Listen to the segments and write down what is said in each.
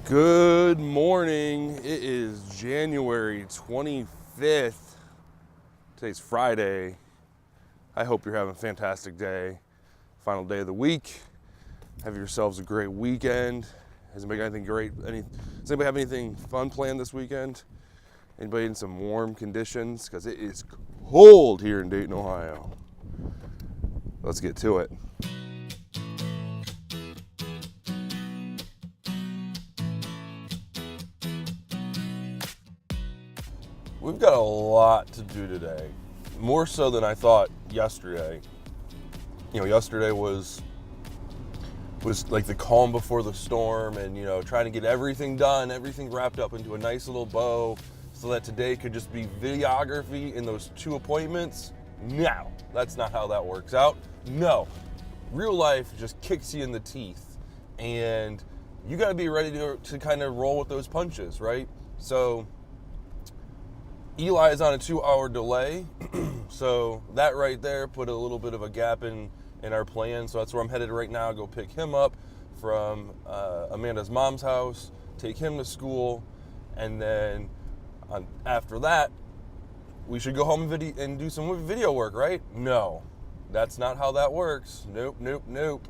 Good morning. It is January 25th. Today's Friday. I hope you're having a fantastic day. Final day of the week. Have yourselves a great weekend. Has anybody got anything great? Does anybody have anything fun planned this weekend? Anybody in some warm conditions? Because it is cold here in Dayton, Ohio. Let's get to it. We've got a lot to do today, more so than I thought yesterday. Yesterday was like the calm before the storm, and trying to get everything done, everything wrapped up into a nice little bow, so that today could just be videography in those 2 appointments. No, that's not how that works out. No, real life just kicks you in the teeth, and you got to be ready to kind of roll with those punches, right? So Eli is on a 2-hour delay, so that right there put a little bit of a gap in our plan. So that's where I'm headed right now. Go pick him up from Amanda's mom's house, take him to school, and then after that, we should go home and do some video work, right? No, that's not how that works. Nope.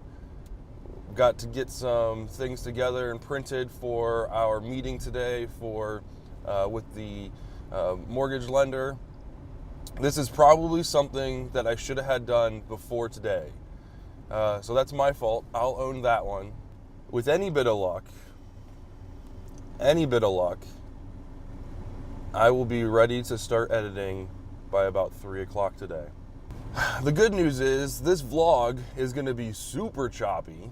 Got to get some things together and printed for our meeting today with the mortgage lender. This is probably something that I should have had done before today. So that's my fault. I'll own that one. With any bit of luck, I will be ready to start editing by about 3 o'clock today. The good news is this vlog is going to be super choppy.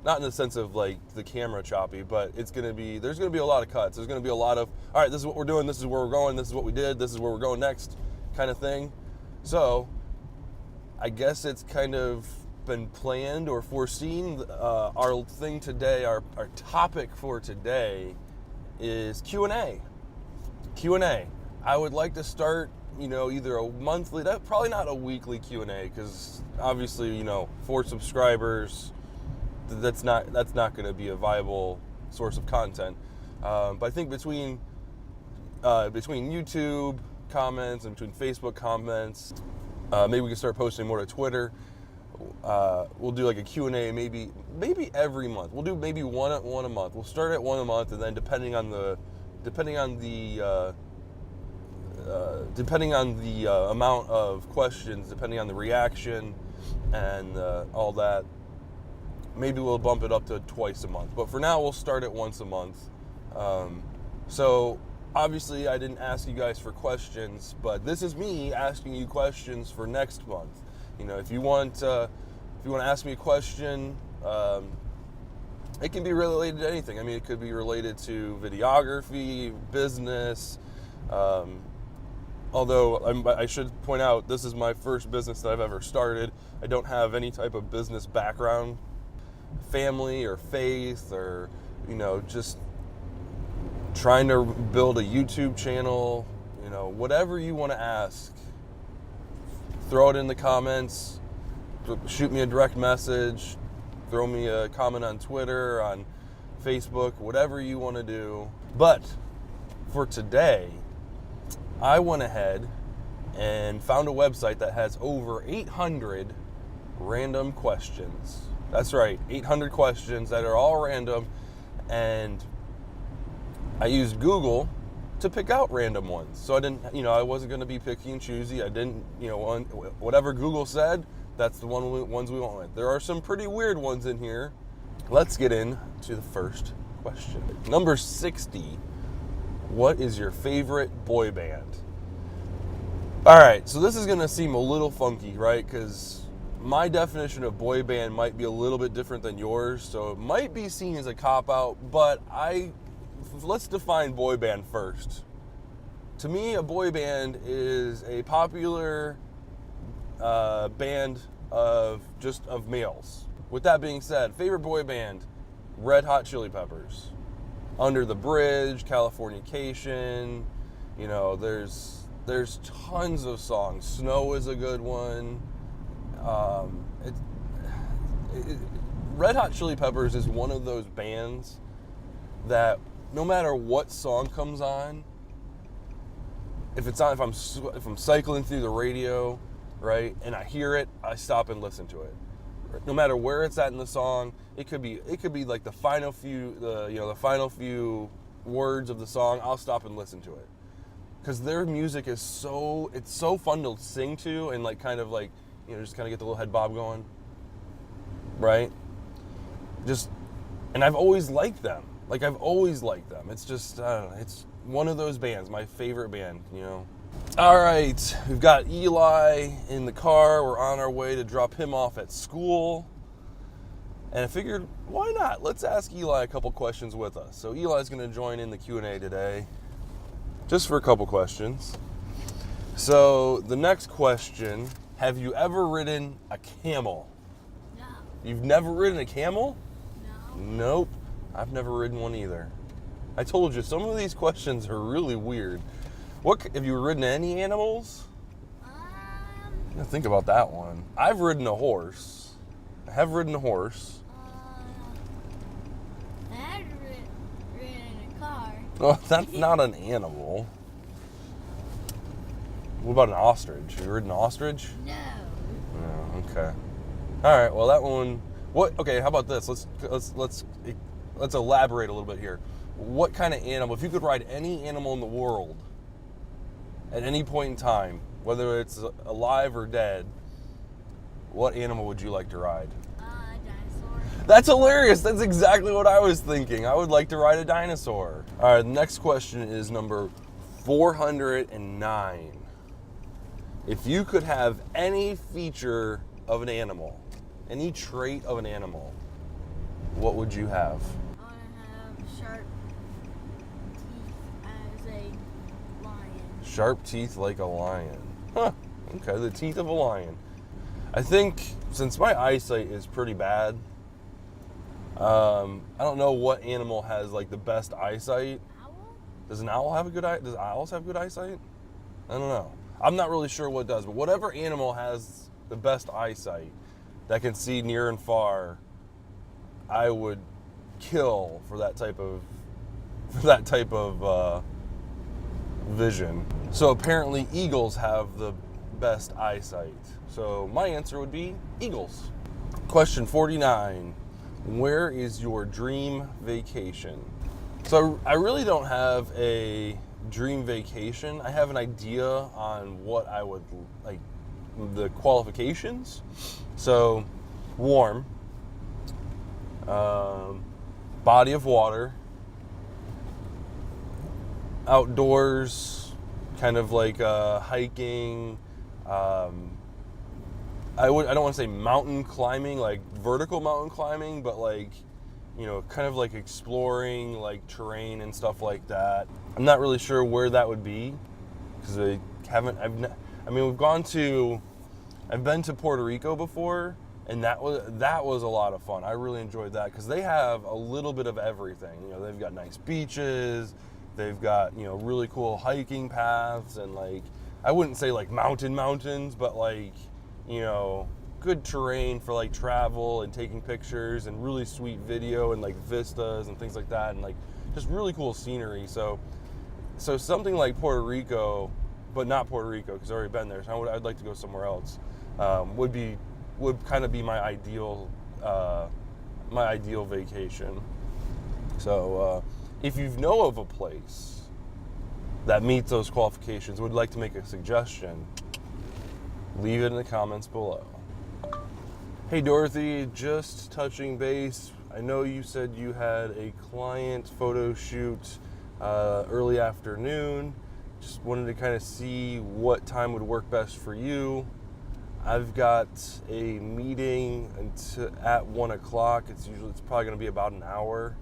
Not in the sense of like the camera choppy, but there's going to be a lot of cuts. There's going to be a lot of, all right, this is what we're doing, this is where we're going, this is what we did, this is where we're going next kind of thing. So I guess it's kind of been planned or foreseen. Our thing today, our topic for today is Q&A. I would like to start, either a monthly, probably not a weekly Q&A, because obviously, 4 subscribers, that's not going to be a viable source of content. But I think between YouTube comments and between Facebook comments, maybe we can start posting more to Twitter. We'll do like a Q&A maybe every month. We'll do maybe one a month. We'll start at 1 a month, and then depending on the amount of questions, depending on the reaction and all that, maybe we'll bump it up to twice a month. But for now, we'll start at once a month. So obviously, I didn't ask you guys for questions, but this is me asking you questions for next month. If you want to ask me a question, it can be related to anything. I mean, it could be related to videography, business. Although I should point out, this is my first business that I've ever started. I don't have any type of business background, family or faith, or just trying to build a YouTube channel. Whatever you want to ask, throw it in the comments, shoot me a direct message, throw me a comment on Twitter, on Facebook, whatever you want to do. But for today, I went ahead and found a website that has over 800 random questions. That's right, 800 questions that are all random, and I used Google to pick out random ones. So I wasn't going to be picky and choosy. I didn't, whatever Google said, that's the ones we went with. There are some pretty weird ones in here. Let's get into the first question. Number 60, what is your favorite boy band? All right, so this is going to seem a little funky, right? Because my definition of boy band might be a little bit different than yours, so it might be seen as a cop-out, but let's define boy band first. To me, a boy band is a popular band of males. With that being said, favorite boy band, Red Hot Chili Peppers. Under the Bridge, Californication, there's tons of songs. Snow is a good one. Red Hot Chili Peppers is one of those bands that no matter what song comes on, if I'm cycling through the radio, right, and I hear it, I stop and listen to it. No matter where it's at in the song, it could be like the final few words of the song. I'll stop and listen to it because their music is so fun to sing to and like kind of like just kind of get the little head bob going, right? And I've always liked them. It's just I don't know. It's one of those bands, my favorite band. All right, we've got Eli in the car. We're on our way to drop him off at school. And I figured, why not? Let's ask Eli a couple questions with us. So Eli's going to join in the Q&A today, just for a couple questions. So the next question, have you ever ridden a camel? No. You've never ridden a camel? No. Nope, I've never ridden one either. I told you, some of these questions are really weird. Have you ridden any animals? Think about that one. I've ridden a horse. I have ridden a horse. I've ridden a car. Oh, that's not an animal. What about an ostrich? Have you ridden an ostrich? No. Oh, okay. All right. Well, that one. Okay. How about this? Let's elaborate a little bit here. What kind of animal? If you could ride any animal in the world at any point in time, whether it's alive or dead, what animal would you like to ride? Dinosaur. That's hilarious. That's exactly what I was thinking. I would like to ride a dinosaur. All right, the next question is number 409. If you could have any feature of an animal, any trait of an animal, what would you have? I want to have sharp teeth as a lion. Sharp teeth like a lion. Huh. Okay, the teeth of a lion. I think since my eyesight is pretty bad, I don't know what animal has like the best eyesight. Owl? Does an owl have a good eye? Does owls have good eyesight? I don't know. I'm not really sure what does, but whatever animal has the best eyesight that can see near and far, I would kill for that type of vision. So apparently eagles have the best eyesight. So my answer would be eagles. Question 49. Where is your dream vacation? So I really don't have a dream vacation. I have an idea on what I would like, the qualifications. So warm, body of water, outdoors, kind of like hiking. I don't want to say mountain climbing, like vertical mountain climbing, but like, kind of like exploring like terrain and stuff like that. I'm not really sure where that would be because I've been to Puerto Rico before, and that was a lot of fun. I really enjoyed that because they have a little bit of everything. They've got nice beaches, they've got really cool hiking paths, and like I wouldn't say like mountains, but like good terrain for like travel and taking pictures and really sweet video and like vistas and things like that, and like just really cool scenery. So something like Puerto Rico, but not Puerto Rico because I've already been there. So I'd like to go somewhere else. Would kind of be my ideal vacation. So if you know of a place that meets those qualifications, would like to make a suggestion, leave it in the comments below. Hey Dorothy, just touching base. I know you said you had a client photo shoot early afternoon. Just wanted to kind of see what time would work best for you. I've got a meeting at 1 o'clock. It's probably going to be about an hour.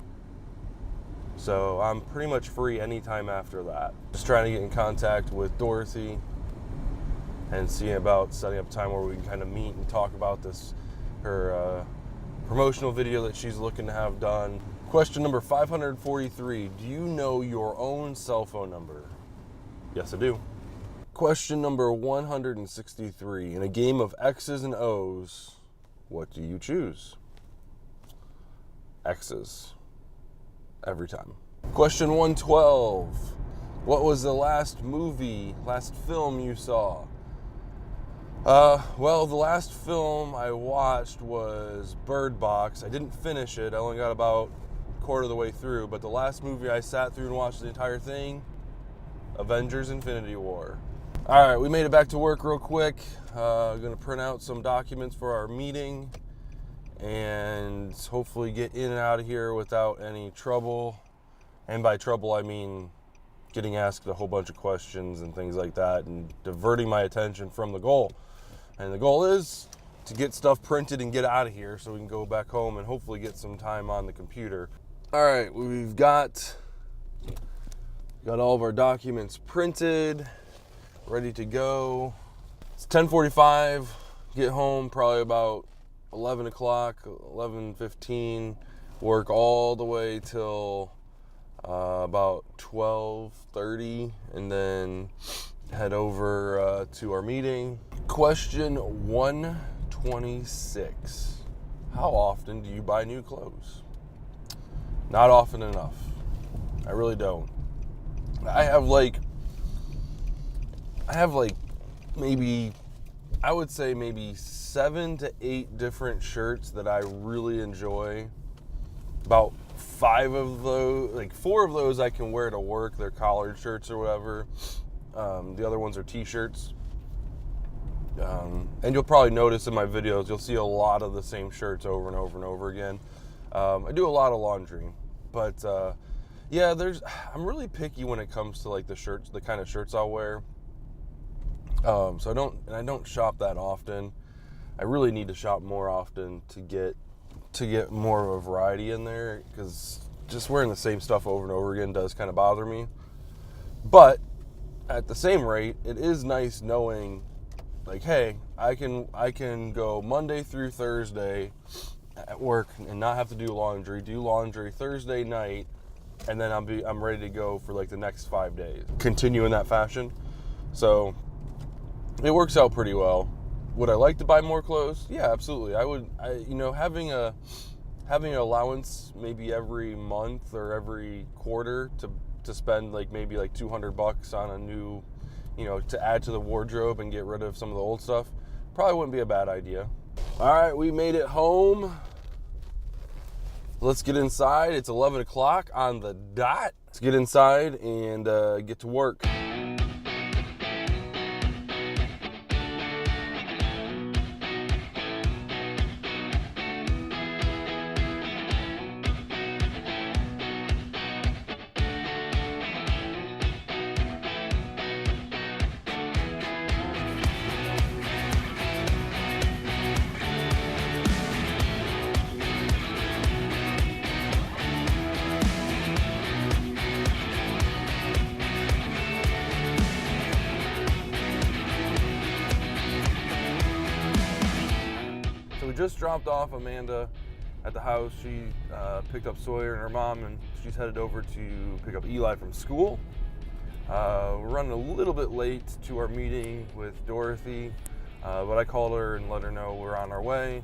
So I'm pretty much free anytime after that. Just trying to get in contact with Dorothy and seeing about setting up time where we can kind of meet and talk about her promotional video that she's looking to have done. Question number 543. Do you know your own cell phone number? Yes, I do. Question number 163. In a game of X's and O's, what do you choose? X's. every time. Question 112. What was the last film you saw? Well, the last film I watched was Bird Box. I didn't finish it. I only got about a quarter of the way through. But the last movie I sat through and watched the entire thing, Avengers Infinity War. All right, we made it back to work real quick. Going to print out some documents for our meeting and hopefully get in and out of here without any trouble. And by trouble, I mean getting asked a whole bunch of questions and things like that and diverting my attention from the goal. And the goal is to get stuff printed and get out of here so we can go back home and hopefully get some time on the computer. All right, we've got all of our documents printed, ready to go. It's 10:45, get home probably about 11 o'clock, 11:15, work all the way till about 12:30, and then head over to our meeting. Question 126. How often do you buy new clothes? Not often enough. I really don't. I have maybe, I would say maybe 7 to 8 different shirts that I really enjoy. About 4 of those I can wear to work. They're collared shirts or whatever. The other ones are t-shirts. And you'll probably notice in my videos, you'll see a lot of the same shirts over and over and over again. I do a lot of laundry, but yeah, I'm really picky when it comes to like the kind of shirts I'll wear. So I don't shop that often. I really need to shop more often to get more of a variety in there, because just wearing the same stuff over and over again does kind of bother me. But at the same rate, it is nice knowing, like, hey, I can go Monday through Thursday at work and not have to do laundry Thursday night, and then I'm ready to go for like the next 5 days. Continue in that fashion. So it works out pretty well. Would I like to buy more clothes? Yeah, absolutely. I would. Having an allowance maybe every month or every quarter to spend maybe $200 on a new, to add to the wardrobe and get rid of some of the old stuff, probably wouldn't be a bad idea. All right, we made it home. Let's get inside. It's 11 o'clock on the dot. Let's get inside and get to work. We just dropped off Amanda at the house. She picked up Sawyer and her mom, and she's headed over to pick up Eli from school. We're running a little bit late to our meeting with Dorothy, but I called her and let her know we're on our way.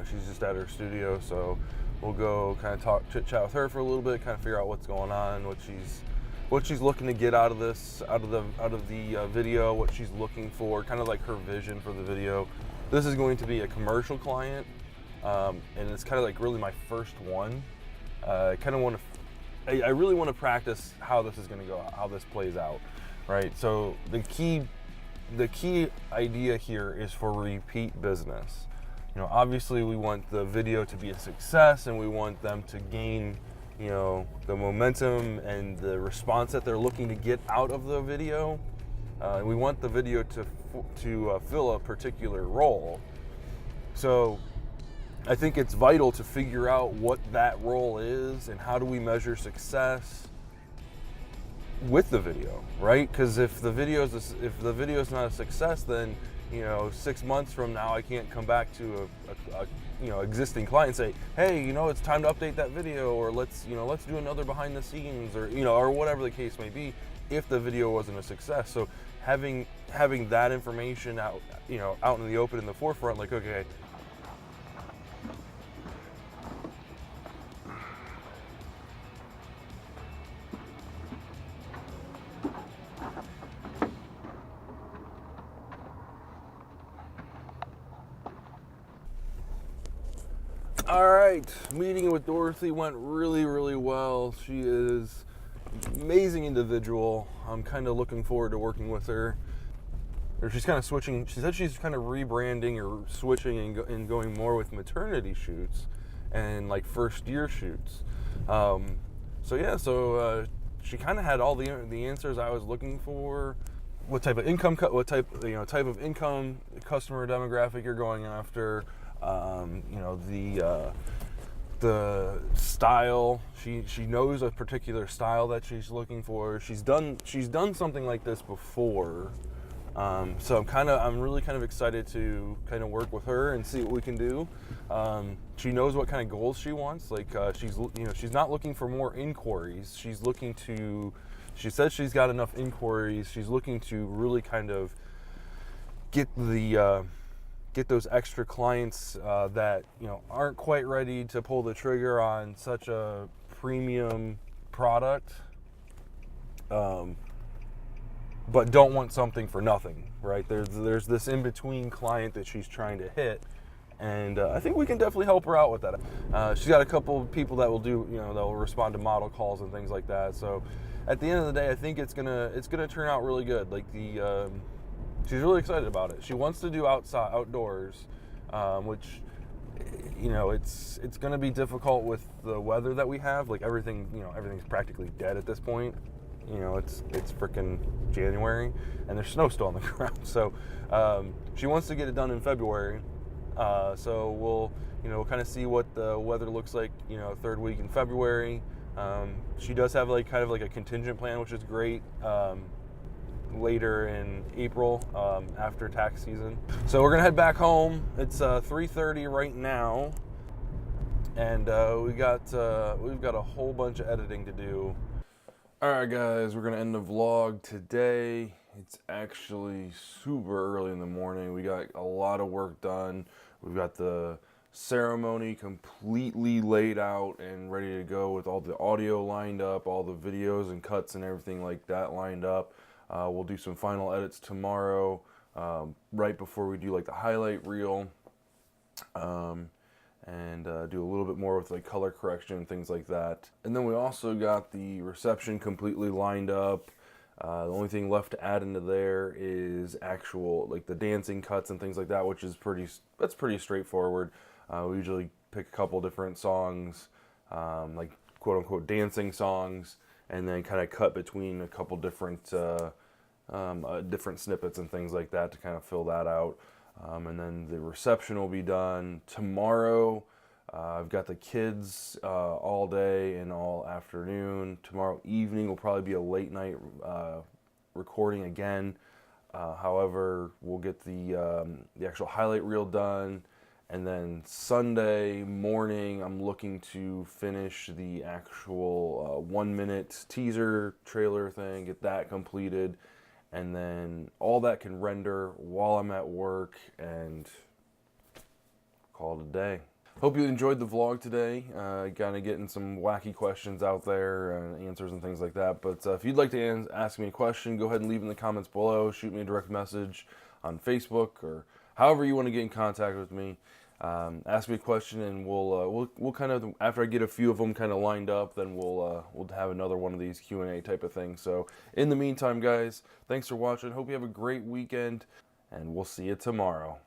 She's just at her studio, so we'll go kind of talk, chit-chat with her for a little bit, kind of figure out what's going on, what she's looking to get out of the video, what she's looking for, kind of like her vision for the video. This is going to be a commercial client, and it's kind of like really my first one. I really want to practice how this is going to go, how this plays out, right? So the key idea here is for repeat business. Obviously we want the video to be a success, and we want them to gain, the momentum and the response that they're looking to get out of the video. And we want the video to fill a particular role. So I think it's vital to figure out what that role is and how do we measure success with the video, right? Because if the video is not a success, then 6 months from now I can't come back to a existing client and say, hey, it's time to update that video, or let's do another behind the scenes, or or whatever the case may be, if the video wasn't a success. So having that information out in the open, in the forefront, like, okay, All right, meeting with Dorothy went really, really well. She is an amazing individual. I'm kind of looking forward to working with her. Or she's kind of switching. She said she's kind of rebranding or switching and going more with maternity shoots and like first year shoots. So she kind of had all the answers I was looking for. What type of income, type of income, customer demographic you're going after. The style. She knows a particular style that she's looking for. She's done something like this before. So I'm really kind of excited to kind of work with her and see what we can do. She knows what kind of goals she wants. Like she's not looking for more inquiries. She says she's got enough inquiries. She's looking to really kind of get those extra clients that aren't quite ready to pull the trigger on such a premium product. But don't want something for nothing, right? There's this in-between client that she's trying to hit, and I think we can definitely help her out with that. She's got a couple of people that will that will respond to model calls and things like that. So at the end of the day, I think it's gonna turn out really good. Like she's really excited about it. She wants to do outdoors, which it's gonna be difficult with the weather that we have. Like everything's practically dead at this point. It's freaking January and there's snow still on the ground. So she wants to get it done in February. So we'll kind of see what the weather looks like, third week in February. She does have kind of a contingent plan, which is great, later in April, after tax season. So we're gonna head back home. It's 3:30 right now, and we've got a whole bunch of editing to do. All right, guys, we're gonna end the vlog today. It's actually super early in the morning. We got a lot of work done. We've got the ceremony completely laid out and ready to go with all the audio lined up, all the videos and cuts and everything like that lined up. We'll do some final edits tomorrow, right before we do the highlight reel. And do a little bit more with color correction and things like that. And then we also got the reception completely lined up. The only thing left to add into there is actual the dancing cuts and things like that, which is pretty straightforward. We usually pick a couple different songs, like quote unquote dancing songs, and then kind of cut between a couple different different snippets and things like that to kind of fill that out. And then the reception will be done tomorrow. I've got the kids all day and all afternoon. Tomorrow evening will probably be a late night recording again. However, we'll get the actual highlight reel done. And then Sunday morning, I'm looking to finish the actual 1-minute teaser trailer thing, get that completed. And then all that can render while I'm at work and call it a day. Hope you enjoyed the vlog today. Kind of getting some wacky questions out there and answers and things like that. But if you'd like to ask me a question, go ahead and leave in the comments below. Shoot me a direct message on Facebook or however you want to get in contact with me. Ask me a question and we'll kind of, after I get a few of them kind of lined up, then we'll have another one of these Q&A type of things. So in the meantime, guys, thanks for watching. Hope you have a great weekend, and we'll see you tomorrow.